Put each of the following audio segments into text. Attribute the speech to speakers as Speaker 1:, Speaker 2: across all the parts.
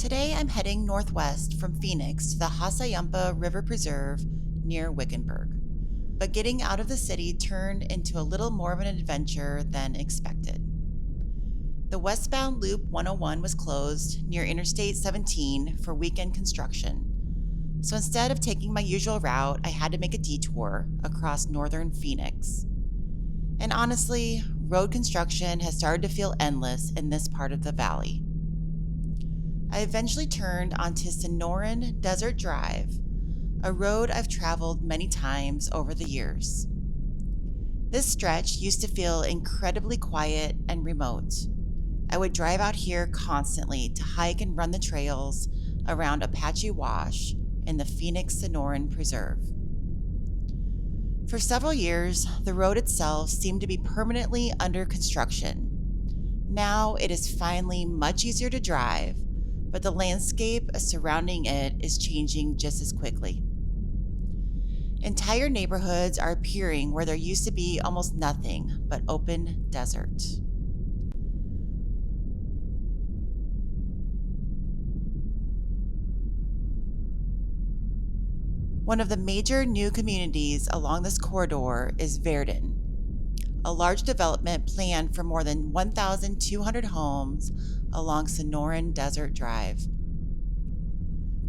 Speaker 1: Today I'm heading northwest from Phoenix to the Hassayampa River Preserve near Wickenburg. But getting out of the city turned into a little more of an adventure than expected. The westbound Loop 101 was closed near Interstate 17 for weekend construction. So instead of taking my usual route, I had to make a detour across northern Phoenix. And honestly, road construction has started to feel endless in this part of the valley. I eventually turned onto Sonoran Desert Drive, a road I've traveled many times over the years. This stretch used to feel incredibly quiet and remote. I would drive out here constantly to hike and run the trails around Apache Wash in the Phoenix Sonoran Preserve. For several years, the road itself seemed to be permanently under construction. Now it is finally much easier to drive, but the landscape surrounding it is changing just as quickly. Entire neighborhoods are appearing where there used to be almost nothing but open desert. One of the major new communities along this corridor is Verdin, a large development planned for more than 1,200 homes along Sonoran Desert Drive.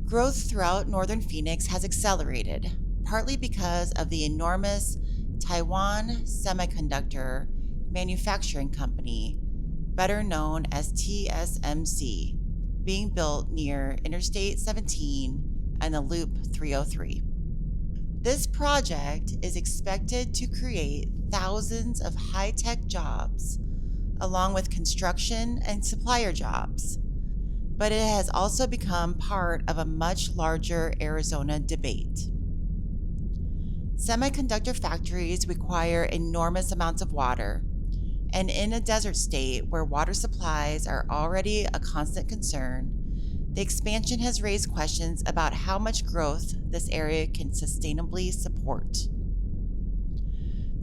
Speaker 1: Growth throughout northern Phoenix has accelerated, partly because of the enormous Taiwan Semiconductor Manufacturing Company, better known as TSMC, being built near Interstate 17 and the Loop 303. This project is expected to create thousands of high-tech jobs, along with construction and supplier jobs, but it has also become part of a much larger Arizona debate. Semiconductor factories require enormous amounts of water, and in a desert state where water supplies are already a constant concern, the expansion has raised questions about how much growth this area can sustainably support.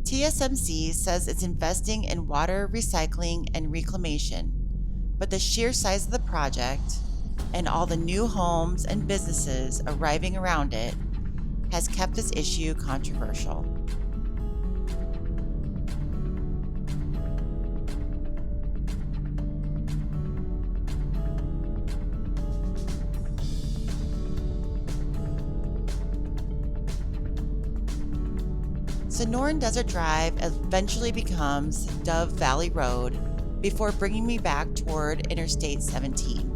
Speaker 1: TSMC says it's investing in water recycling and reclamation, but the sheer size of the project and all the new homes and businesses arriving around it has kept this issue controversial. Sonoran Desert Drive eventually becomes Dove Valley Road before bringing me back toward Interstate 17.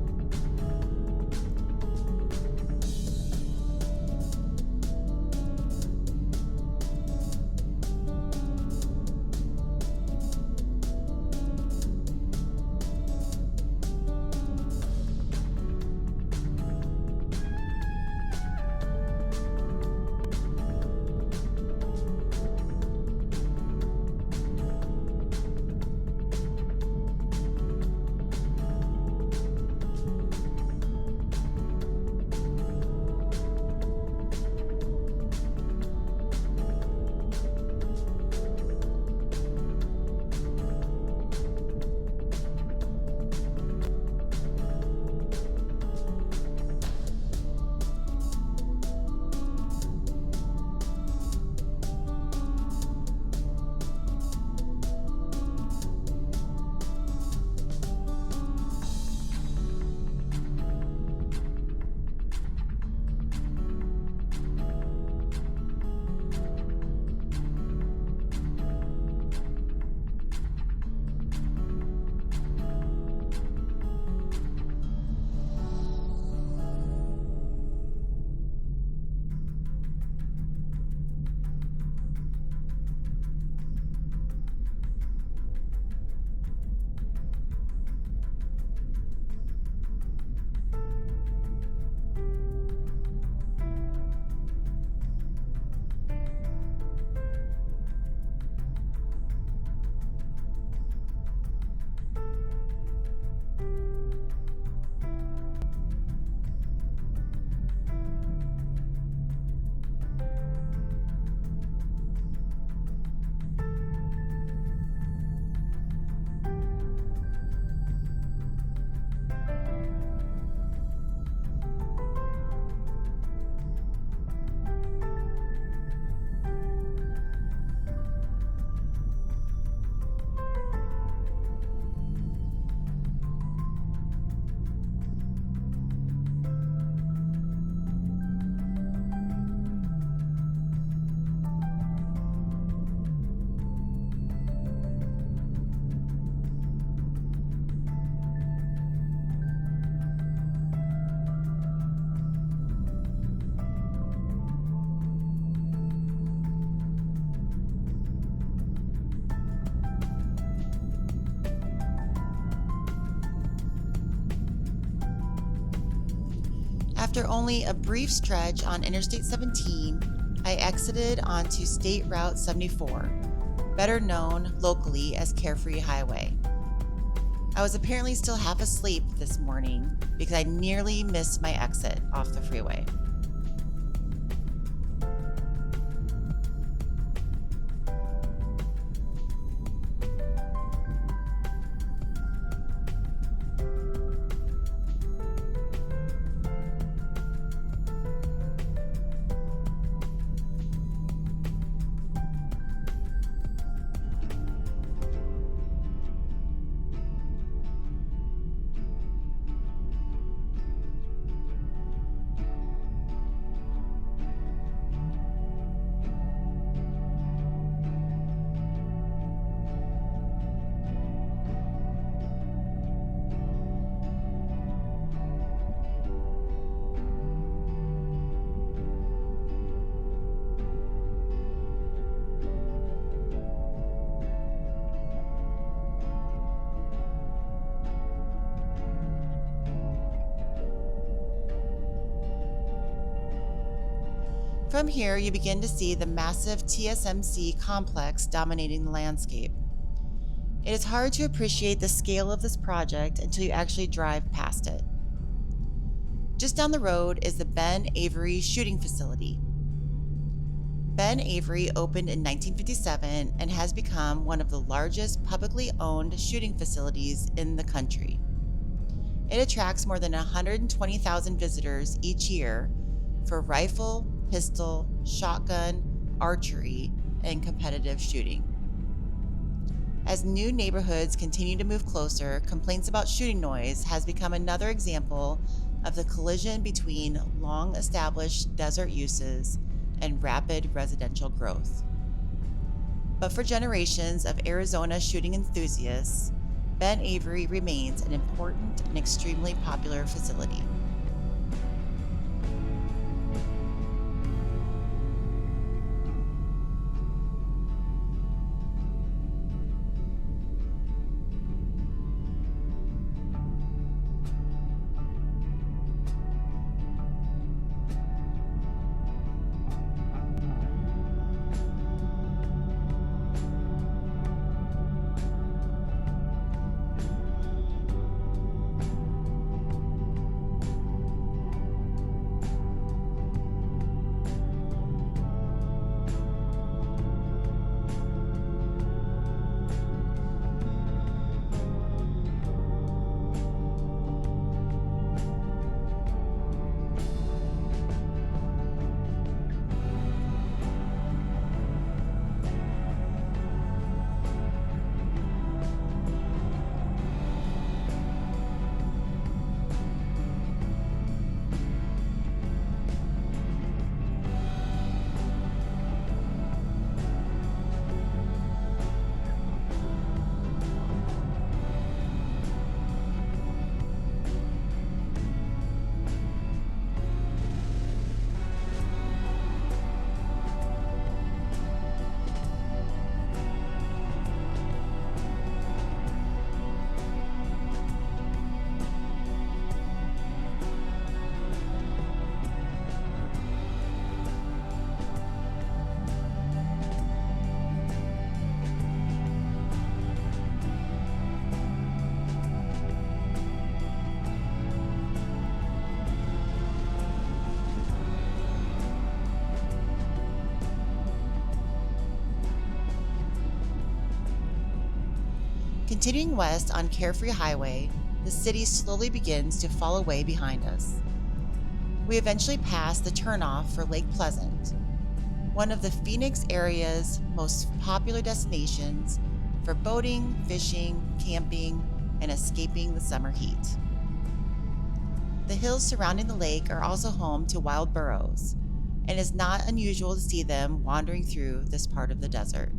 Speaker 1: After only a brief stretch on Interstate 17, I exited onto State Route 74, better known locally as Carefree Highway. I was apparently still half asleep this morning because I nearly missed my exit off the freeway. From here, you begin to see the massive TSMC complex dominating the landscape. It is hard to appreciate the scale of this project until you actually drive past it. Just down the road is the Ben Avery Shooting Facility. Ben Avery opened in 1957 and has become one of the largest publicly owned shooting facilities in the country. It attracts more than 120,000 visitors each year for rifle, pistol, shotgun, archery, and competitive shooting. As new neighborhoods continue to move closer, complaints about shooting noise has become another example of the collision between long-established desert uses and rapid residential growth. But for generations of Arizona shooting enthusiasts, Ben Avery remains an important and extremely popular facility. Continuing west on Carefree Highway, the city slowly begins to fall away behind us. We eventually pass the turnoff for Lake Pleasant, one of the Phoenix area's most popular destinations for boating, fishing, camping, and escaping the summer heat. The hills surrounding the lake are also home to wild burros, and it is not unusual to see them wandering through this part of the desert.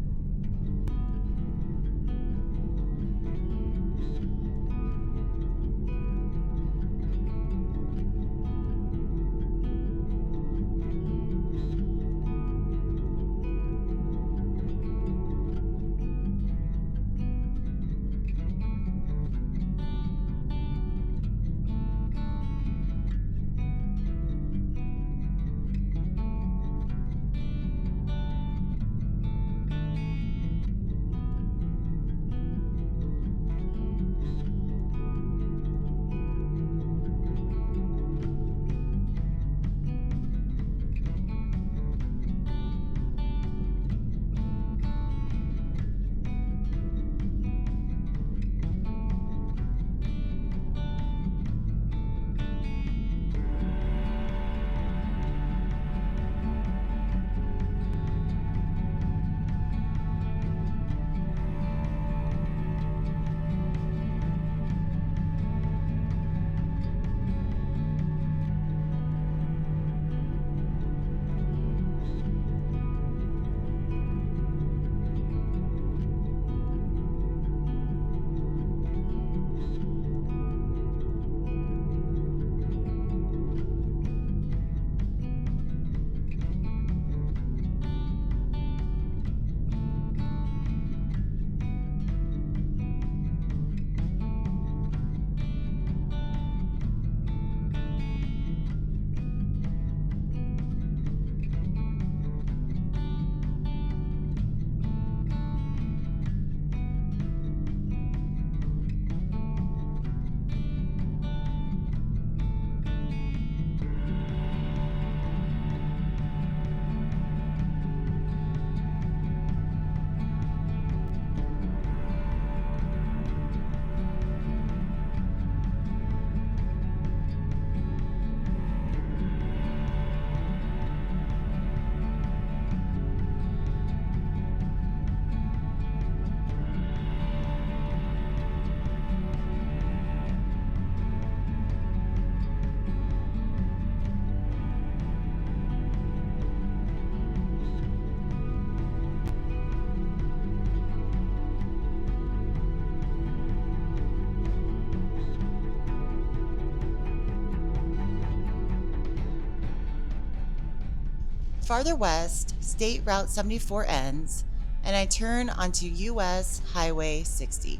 Speaker 1: Farther west, State Route 74 ends, and I turn onto US Highway 60.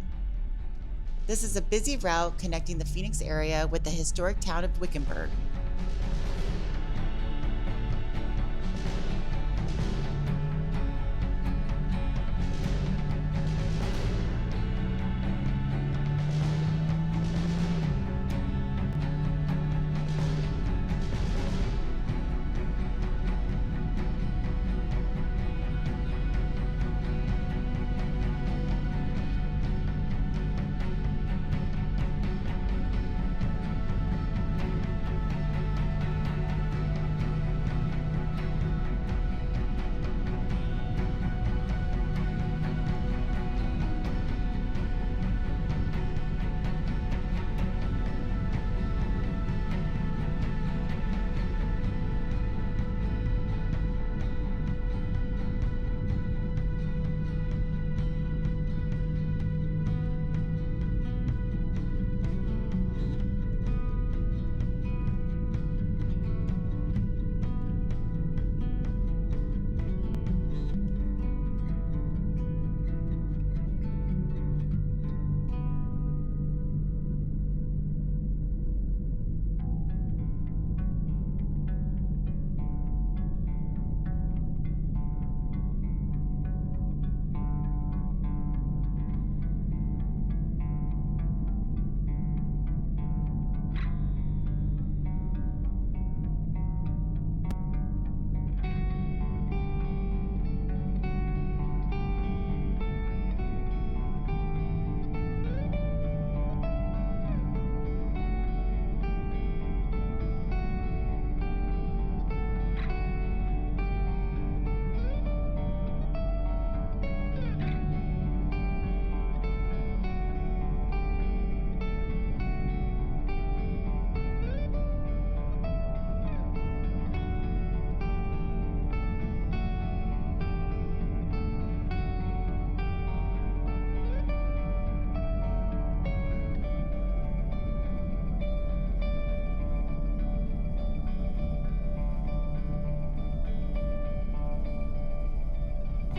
Speaker 1: This is a busy route connecting the Phoenix area with the historic town of Wickenburg.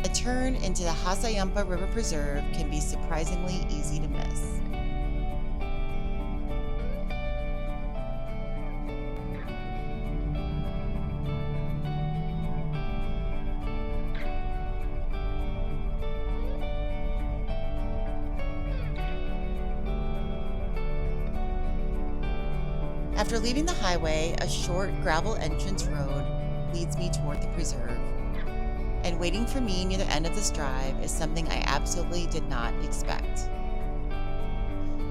Speaker 1: A turn into the Hassayampa River Preserve can be surprisingly easy to miss. After leaving the highway, a short gravel entrance road leads me toward the preserve. And waiting for me near the end of this drive is something I absolutely did not expect.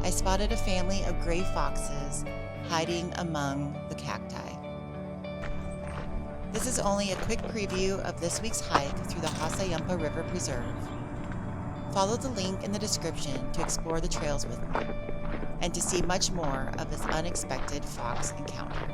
Speaker 1: I spotted a family of gray foxes hiding among the cacti. This is only a quick preview of this week's hike through the Hassayampa River Preserve. Follow the link in the description to explore the trails with me and to see much more of this unexpected fox encounter.